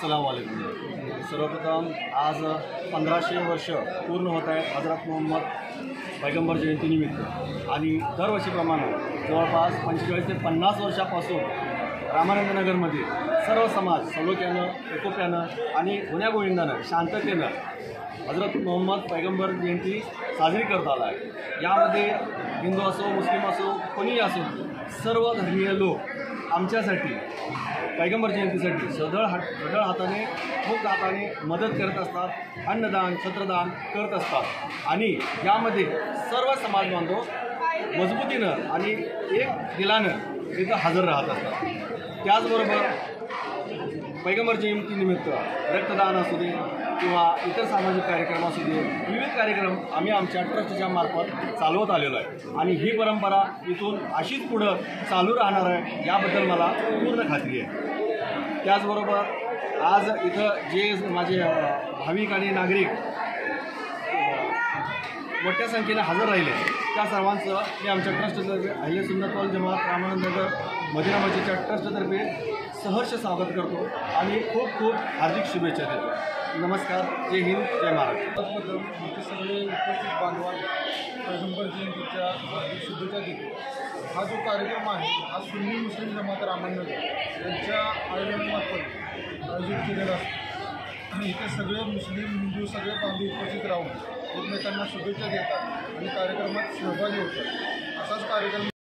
अस्सलाम वालेकुम। सर्वप्रथम आज 1500 वर्ष पूर्ण होत आहेत हजरत मोहम्मद पैगंबर जयंतीनिमित्त आणि दरवर्षीप्रमाणे जवळपास 45 ते 50 वर्षापासून रामानंदनगरमध्ये सर्व समाज सलोख्यानं एकोप्यानं आणि गुण्यागोविंदानं शांततेनं हजरत मोहम्मद पैगंबर जयंती साजरी करत आला आहे। यामध्ये हिंदू असो मुस्लिम असो कोणीही असो सर्व धर्मीय लोक आमच्यासाठी पैगंबर जयंतीसाठी सढळ हाताने मुक्त हाताने मदत करत असतात, अन्नदान छत्रदान करत असतात आणि यामध्ये सर्व समाज बांधव मजबूतीनं आणि एक दिलानं इथं हजर राहत असतात। त्याचबरोबर पैगंबर जयंतीनिमित्त रक्तदान असू दे किंवा इतर सामाजिक कार्यक्रम असू दे, विविध कार्यक्रम आम्ही आमच्या ट्रस्टच्या मार्फत चालवत आलेलो आहे आणि ही परंपरा इथून अशीच पुढं चालू राहणार आहे याबद्दल मला पूर्ण खात्री आहे। त्याचबरोबर आज इथं जे माझे भाविक आणि नागरिक मोठ्या संख्येने हजर राहिले त्या सर्वांचं मी आमच्या ट्रस्टतर्फे अहले सुन्नत वल जमात रामानंदनगर मदिना मस्जिदच्या ट्रस्टतर्फे सहर्ष स्वागत करतो आणि खूप खूप हार्दिक शुभेच्छा देतो। नमस्कार, जय हिंद, जय महाराष्ट्र। आमचे सगळे उपस्थित बांधवांना पैगंबर जयंतीच्या हार्दिक शुभेच्छा देतो। हा जो कार्यक्रम आहे हा सुन्नी मुस्लिम जमात रामानंदनगर यांच्या आयोजनामार्फत आयोजित केलेला असतो। इथे सगळे मुस्लिम हिंदू सगळे बांधव उपस्थित राहून एकमेकांना शुभेच्छा देतात आणि कार्यक्रमात सहभागी होतात। असाच कार्यक्रम